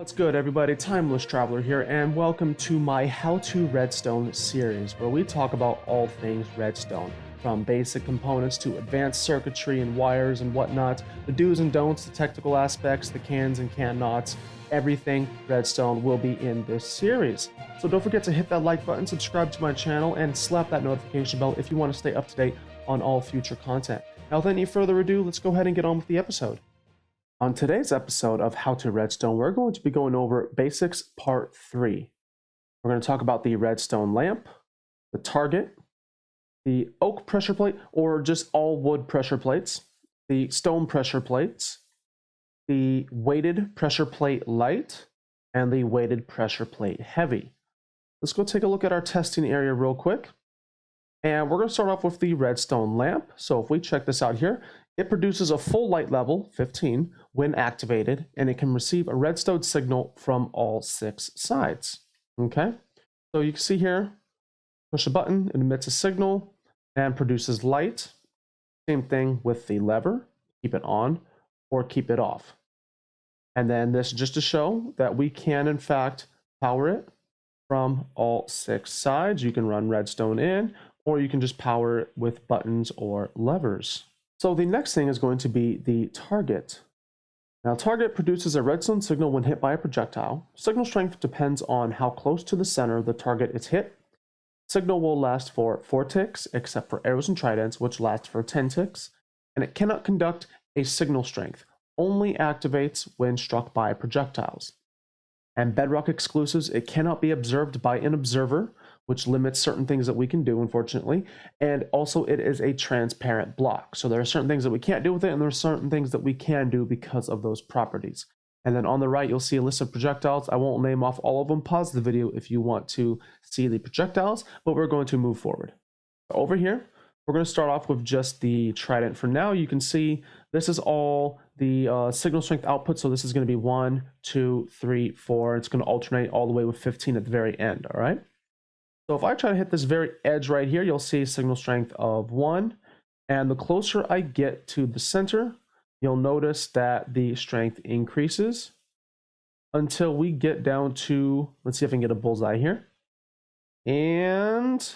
What's good, everybody? Timeless Traveler here, and welcome to my How to Redstone series, where we talk about all things redstone, from basic components to advanced circuitry and wires and whatnot, the do's and don'ts, the technical aspects, the cans and cannots, everything redstone will be in this series. So don't forget to hit that like button, subscribe to my channel, and slap that notification bell if you want to stay up to date on all future content. Now, without any further ado, let's go ahead and get on with the episode. On today's episode of How to Redstone, we're going to be going over Basics Part 3. We're going to talk about the Redstone Lamp, the target, the oak pressure plate, or just all wood pressure plates, the stone pressure plates, the weighted pressure plate light, and the weighted pressure plate heavy. Let's go take a look at our testing area real quick. And we're going to start off with the Redstone Lamp. So if we check this out here, it produces a full light level, 15, when activated, and it can receive a redstone signal from all 6 sides. Okay, so you can see here, push a button, it emits a signal and produces light. Same thing with the lever, keep it on or keep it off. And then this just to show that we can in fact power it from all 6 sides. You can run redstone in, or you can just power it with buttons or levers. So the next thing is going to be the target. Now, target produces a redstone signal when hit by a projectile. Signal strength depends on how close to the center the target is hit. Signal will last for 4 ticks, except for arrows and tridents, which last for 10 ticks. And it cannot conduct a signal strength, only activates when struck by projectiles. And Bedrock exclusives, it cannot be observed by an observer, which limits certain things that we can do, unfortunately. And also it is a transparent block. So there are certain things that we can't do with it, and there are certain things that we can do because of those properties. And then on the right, you'll see a list of projectiles. I won't name off all of them. Pause the video if you want to see the projectiles, but we're going to move forward. Over here, we're going to start off with just the trident. For now, you can see this is all the signal strength output. So this is going to be 1, 2, 3, 4. It's going to alternate all the way with 15 at the very end, all right? So if I try to hit this very edge right here, you'll see signal strength of 1. And the closer I get to the center, you'll notice that the strength increases until we get down to, let's see if I can get a bullseye here. And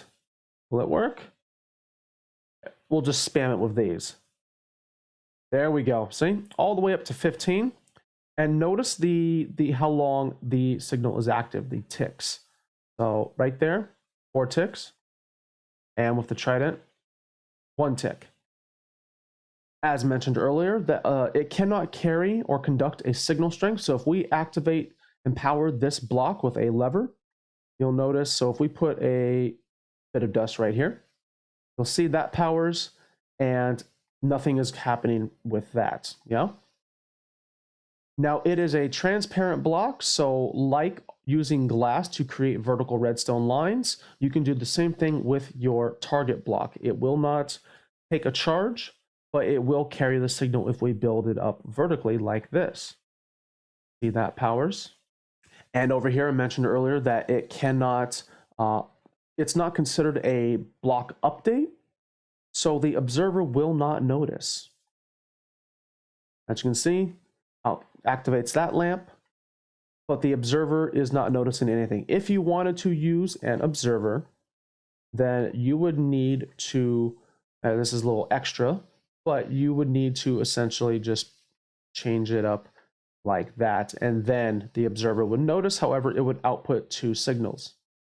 will it work? We'll just spam it with these. There we go. See, all the way up to 15. And notice the how long the signal is active, the ticks. So right there, 4 ticks. And with the trident, 1 tick. As mentioned earlier, that it cannot carry or conduct a signal strength. So if we activate and power this block with a lever, you'll notice, so if we put a bit of dust right here, you'll see that powers and nothing is happening with that. Yeah. Now it is a transparent block, so like using glass to create vertical redstone lines, you can do the same thing with your target block. It will not take a charge, but it will carry the signal if we build it up vertically like this. See that powers? And over here I mentioned earlier that it cannot, it's not considered a block update, so the observer will not notice. As you can see, activates that lamp, but the observer is not noticing anything. If you wanted to use an observer, then you would need to, this is a little extra, but you would need to essentially just change it up like that, and then the observer would notice. However, it would output 2 signals.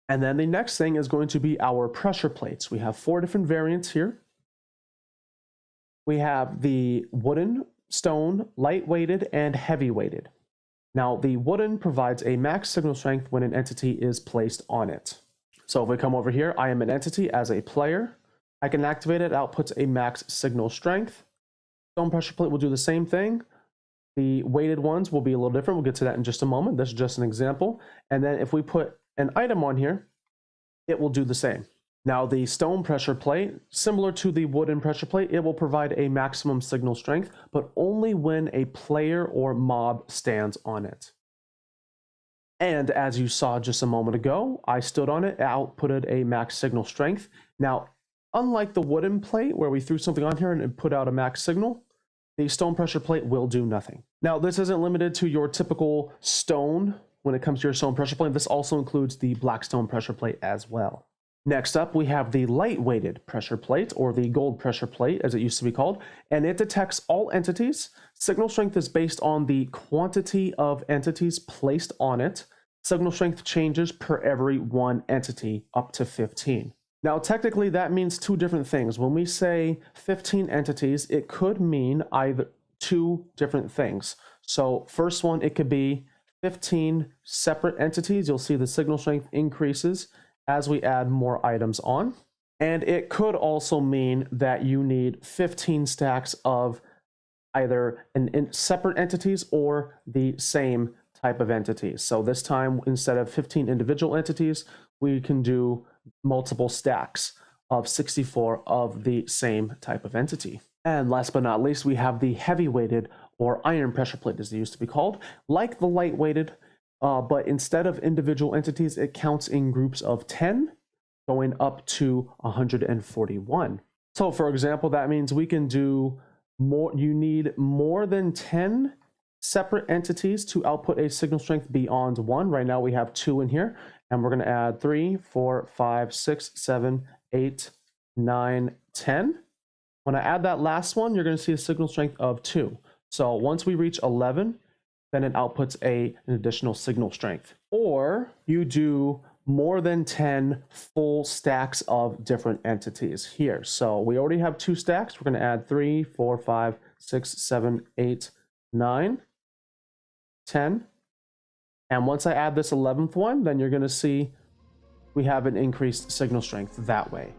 And then the next thing is going to be our pressure plates. We have 4 different variants here. We have the wooden, stone, light-weighted, and heavy-weighted. Now, the wooden provides a max signal strength when an entity is placed on it. So if we come over here, I am an entity as a player. I can activate it, outputs a max signal strength. Stone pressure plate will do the same thing. The weighted ones will be a little different. We'll get to that in just a moment. This is just an example. And then if we put an item on here, it will do the same. Now the stone pressure plate, similar to the wooden pressure plate, it will provide a maximum signal strength, but only when a player or mob stands on it. And as you saw just a moment ago, I stood on it, outputted a max signal strength. Now, unlike the wooden plate where we threw something on here and it put out a max signal, the stone pressure plate will do nothing. Now, this isn't limited to your typical stone when it comes to your stone pressure plate. This also includes the black stone pressure plate as well. Next up, we have the light-weighted pressure plate, or the gold pressure plate, as it used to be called, and it detects all entities. Signal strength is based on the quantity of entities placed on it. Signal strength changes per every one entity, up to 15. Now, technically, that means two different things. When we say 15 entities, it could mean either two different things. So first one, it could be 15 separate entities. You'll see the signal strength increases as we add more items on. And it could also mean that you need 15 stacks of either separate entities or the same type of entities. So this time, instead of 15 individual entities, we can do multiple stacks of 64 of the same type of entity. And last but not least, we have the heavy-weighted, or iron pressure plate as they used to be called, like the light-weighted, but instead of individual entities, it counts in groups of 10, going up to 141. So for example, that means we can do more. You need more than 10 separate entities to output a signal strength beyond 1. Right now we have 2 in here, and we're going to add 3, 4, 5, 6, 7, 8, 9, 10. When I add that last one, you're going to see a signal strength of 2. So once we reach 11, then it outputs an additional signal strength. Or you do more than 10 full stacks of different entities here. So we already have 2 stacks. We're going to add 3, 4, 5, 6, 7, 8, 9, 10. And once I add this 11th one, then you're going to see we have an increased signal strength that way.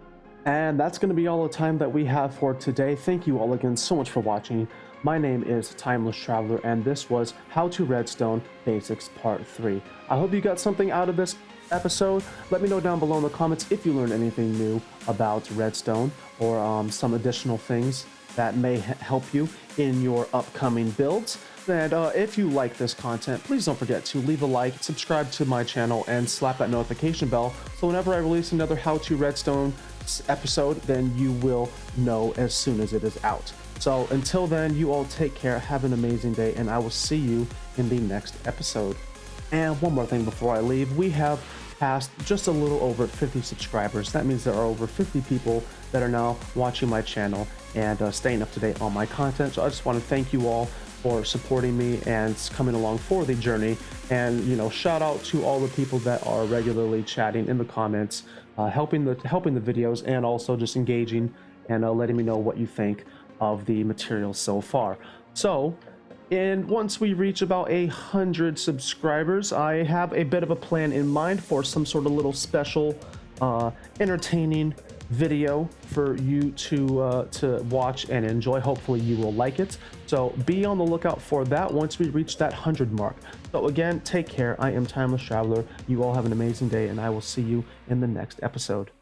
And that's going to be all the time that we have for today. Thank you all again so much for watching. My name is Timeless Traveler, and this was How to Redstone Basics Part 3. I hope you got something out of this episode. Let me know down below in the comments if you learned anything new about redstone, or some additional things that may help you in your upcoming builds. And if you like this content, please don't forget to leave a like, subscribe to my channel, and slap that notification bell, so whenever I release another How to Redstone episode, then you will know as soon as it is out. So until then, you all take care, have an amazing day, and I will see you in the next episode. And one more thing before I leave, we have passed just a little over 50 subscribers. That means there are over 50 people that are now watching my channel and staying up to date on my content. So I just want to thank you all for supporting me and coming along for the journey. And shout out to all the people that are regularly chatting in the comments, helping the videos, and also just engaging and letting me know what you think of the material so far. So, and once we reach about 100 subscribers, I have a bit of a plan in mind for some sort of little special, entertaining video for you to watch and enjoy. Hopefully you will like it. So be on the lookout for that once we reach that 100 mark. So again, take care. I am Timeless Traveler. You all have an amazing day, and I will see you in the next episode.